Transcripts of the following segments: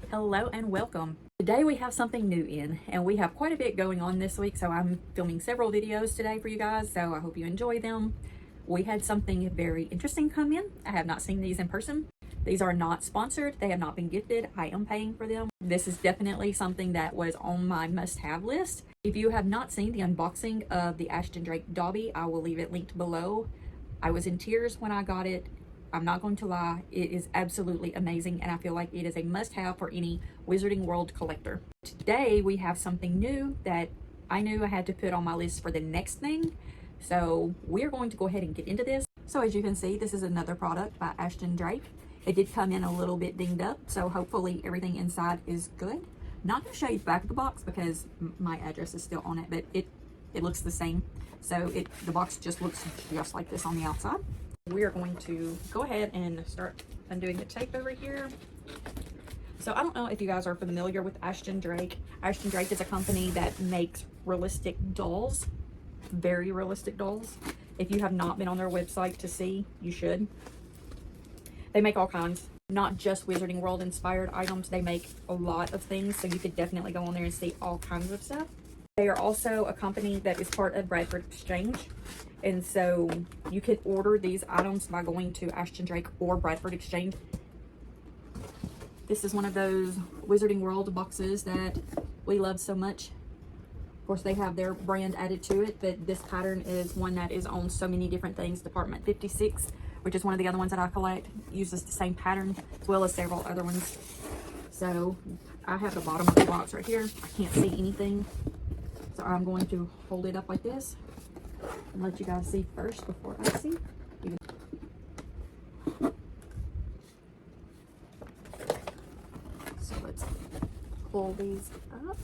Hello and welcome. Today we have something new in, and we have quite a bit going on this week, so I'm filming several videos today for you guys, so I hope you enjoy them. We had something very interesting come in. I have not seen these in person. These are not sponsored. They have not been gifted. I am paying for them. This is definitely something that was on my must-have list. If you have not seen the unboxing of the Ashton Drake Dobby, I will leave it linked below. I was in tears when I got it. I'm not going to lie, it is absolutely amazing, and I feel like it is a must-have for any Wizarding World collector. Today we have something new that I knew I had to put on my list for the next thing, so we're going to go ahead and get into this. So as you can see, this is another product by Ashton Drake. It did come in a little bit dinged up, so hopefully everything inside is good. Not going to show you the back of the box because my address is still on it, but it looks the same. So the box just looks just like this on the outside. We are going to go ahead and start undoing the tape over here. So I don't know if you guys are familiar with Ashton Drake. Ashton Drake is a company that makes realistic dolls, very realistic dolls. If you have not been on their website to see, you should. They make all kinds, not just Wizarding World inspired items. They make a lot of things, so you could definitely go on there and see all kinds of stuff. They are also a company that is part of Bradford Exchange. And so you can order these items by going to Ashton Drake or Bradford Exchange. This is one of those Wizarding World boxes that we love so much. Of course, they have their brand added to it, but this pattern is one that is on so many different things. Department 56, which is one of the other ones that I collect, uses the same pattern as well as several other ones. So I have the bottom of the box right here. I can't see anything. So I'm going to hold it up like this and let you guys see first before I see. So let's pull these up,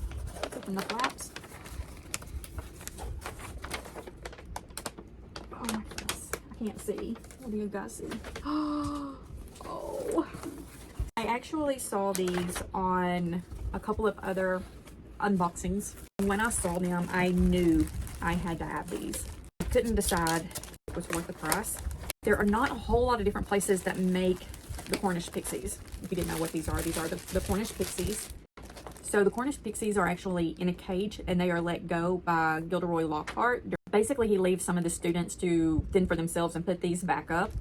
open the flaps. Oh my goodness, I can't see. What do you guys see? Oh, I actually saw these on a couple of other unboxings. When I saw them, I knew I had to have these. I couldn't decide if it was worth the price. There are not a whole lot of different places that make the Cornish Pixies. If you didn't know what these are the Cornish Pixies. So the Cornish Pixies are actually in a cage, and they are let go by Gilderoy Lockhart. Basically, he leaves some of the students to fend for themselves and put these back up.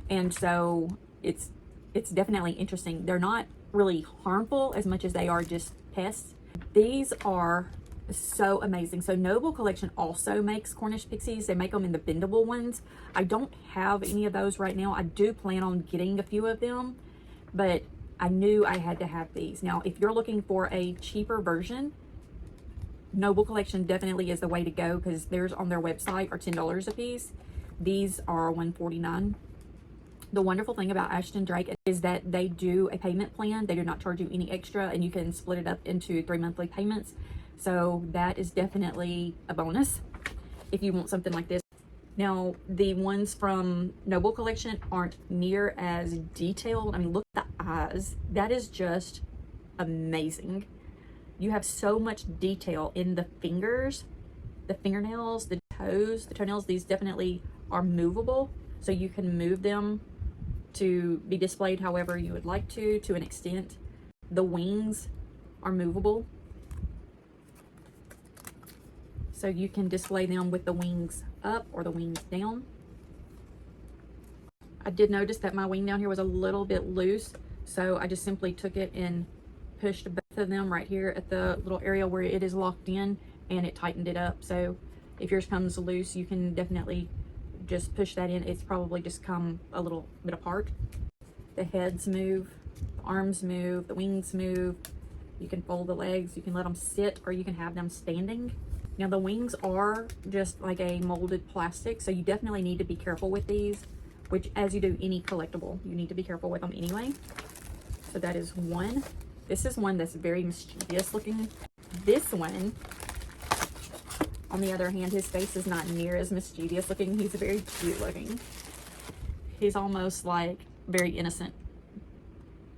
And so it's definitely interesting. They're not really harmful as much as they are just pests. These are so amazing. So Noble Collection also makes Cornish Pixies. They make them in the bendable ones. I don't have any of those right now. I do plan on getting a few of them, but I knew I had to have these. Now, if you're looking for a cheaper version, Noble Collection definitely is the way to go because theirs on their website are $10 a piece. These are $149. The wonderful thing about Ashton Drake is that they do a payment plan. They do not charge you any extra, and you can split it up into 3 monthly payments. So that is definitely a bonus if you want something like this. Now, the ones from Noble Collection aren't near as detailed. I mean, look at the eyes. That is just amazing. You have so much detail in the fingers, the fingernails, the toes, the toenails. These definitely are movable, so you can move them to be displayed however you would like to an extent. The wings are movable, so you can display them with the wings up or the wings down. I did notice that my wing down here was a little bit loose, so I just simply took it and pushed both of them right here at the little area where it is locked in, and it tightened it up. So if yours comes loose, you can definitely just push that in. It's probably just come a little bit apart. The heads move, the arms move, the wings move. You can fold the legs, you can let them sit, or you can have them standing. Now the wings are just like a molded plastic, so you definitely need to be careful with these, which as you do any collectible, you need to be careful with them anyway. So that is one. This is one that's very mischievous looking. This one, on the other hand, his face is not near as mischievous looking. He's very cute looking. He's almost like very innocent.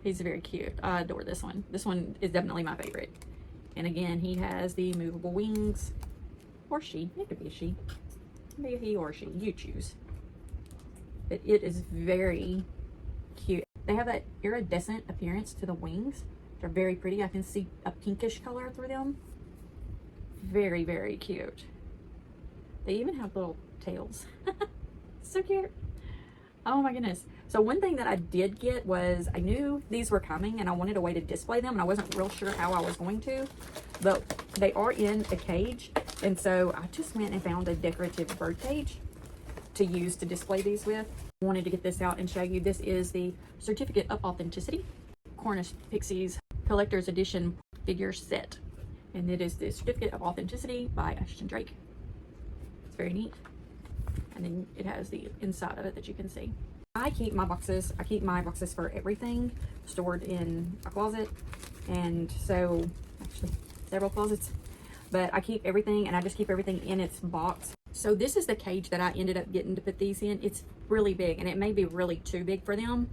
He's very cute. I adore this one. This one is definitely my favorite. And again, he has the movable wings. Or she. It could be a she. Maybe he or she. You choose. But it is very cute. They have that iridescent appearance to the wings. They're very pretty. I can see a pinkish color through them. Very, very cute. They even have little tails. So cute. Oh my goodness. So one thing that I did get was, I knew these were coming and I wanted a way to display them, and I wasn't real sure how I was going to, but they are in a cage. And so I just went and found a decorative bird cage to use to display these with. I wanted to get this out and show you. This is the Certificate of Authenticity Cornish Pixies Collector's Edition figure set. And it is the Certificate of Authenticity by Ashton Drake. It's very neat. And then it has the inside of it that you can see. I keep my boxes for everything stored in a closet. And so, actually, several closets. But I keep everything, and I just keep everything in its box. So this is the cage that I ended up getting to put these in. It's really big, and it may be really too big for them,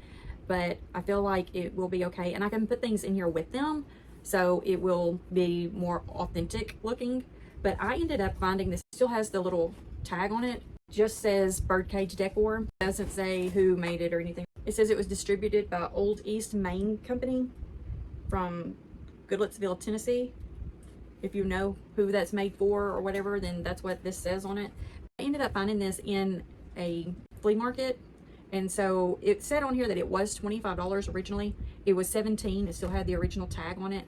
but I feel like it will be okay. And I can put things in here with them, so it will be more authentic looking. But I ended up finding this. It still has the little tag on it. Just says Birdcage Decor. It doesn't say who made it or anything. It says it was distributed by Old East Main Company from Goodlettsville, Tennessee. If you know who that's made for or whatever, then that's what this says on it. I ended up finding this in a flea market, and so it said on here that it was $25 originally. It was $17. It still had the original tag on it.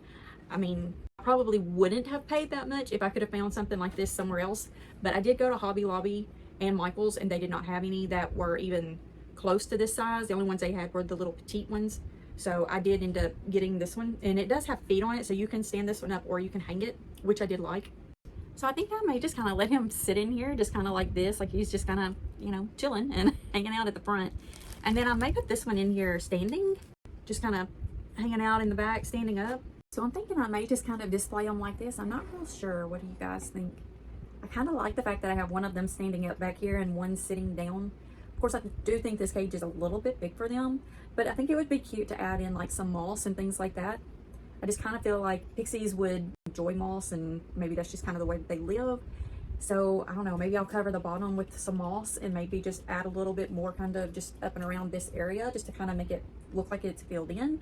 I mean, I probably wouldn't have paid that much if I could have found something like this somewhere else, but I did go to Hobby Lobby and Michael's, and they did not have any that were even close to this size. The only ones they had were the little petite ones. So I did end up getting this one, and it does have feet on it, so you can stand this one up or you can hang it, which I did like. So I think I may just kind of let him sit in here, just kind of like this, like he's just kind of, you know, chilling and hanging out at the front. And then I may put this one in here standing, just kind of hanging out in the back, standing up. So I'm thinking I may just kind of display them like this. I'm not real sure. What do you guys think? I kind of like the fact that I have one of them standing up back here and one sitting down. Of course, I do think this cage is a little bit big for them, but I think it would be cute to add in like some moss and things like that. I just kind of feel like pixies would enjoy moss, and maybe that's just kind of the way that they live. So I don't know, maybe I'll cover the bottom with some moss and maybe just add a little bit more kind of just up and around this area, just to kind of make it look like it's filled in.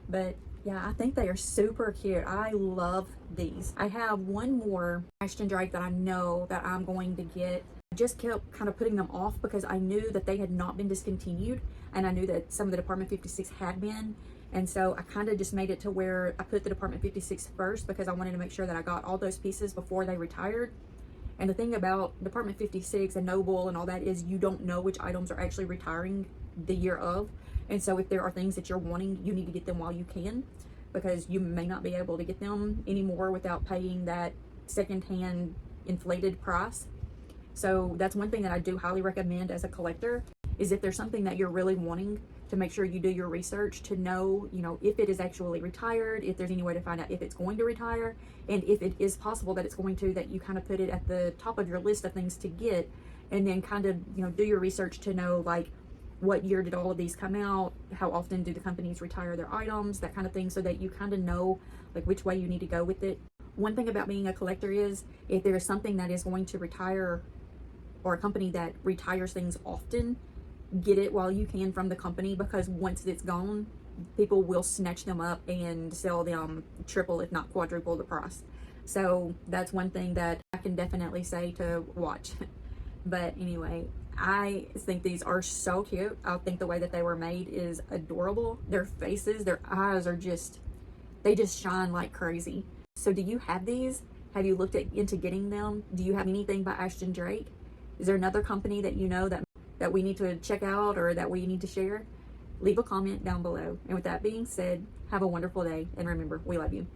But yeah, I think they are super cute. I love these. I have one more Ashton Drake that I know that I'm going to get. I just kept kind of putting them off because I knew that they had not been discontinued, and I knew that some of the Department 56 had been. And so I kind of just made it to where I put the Department 56 first because I wanted to make sure that I got all those pieces before they retired. And the thing about Department 56 and Noble and all that is you don't know which items are actually retiring the year of. And so if there are things that you're wanting, you need to get them while you can, because you may not be able to get them anymore without paying that secondhand inflated price. So that's one thing that I do highly recommend as a collector, is if there's something that you're really wanting, to make sure you do your research to know, you know, if it is actually retired, if there's any way to find out if it's going to retire, and if it is possible that it's going to, that you kind of put it at the top of your list of things to get, and then kind of, you know, do your research to know like what year did all of these come out, how often do the companies retire their items, that kind of thing, so that you kind of know like which way you need to go with it. One thing about being a collector is if there is something that is going to retire, or a company that retires things often, get it while you can from the company, because once it's gone, people will snatch them up and sell them triple if not quadruple the price. So that's one thing that I can definitely say to watch. But anyway, I think these are so cute. I think the way that they were made is adorable. Their faces, their eyes are just, they just shine like crazy. So do you have these? Have you looked into getting them? Do you have anything by Ashton Drake? Is there another company that you know that we need to check out or that we need to share? Leave a comment down below. And with that being said, have a wonderful day. And remember, we love you.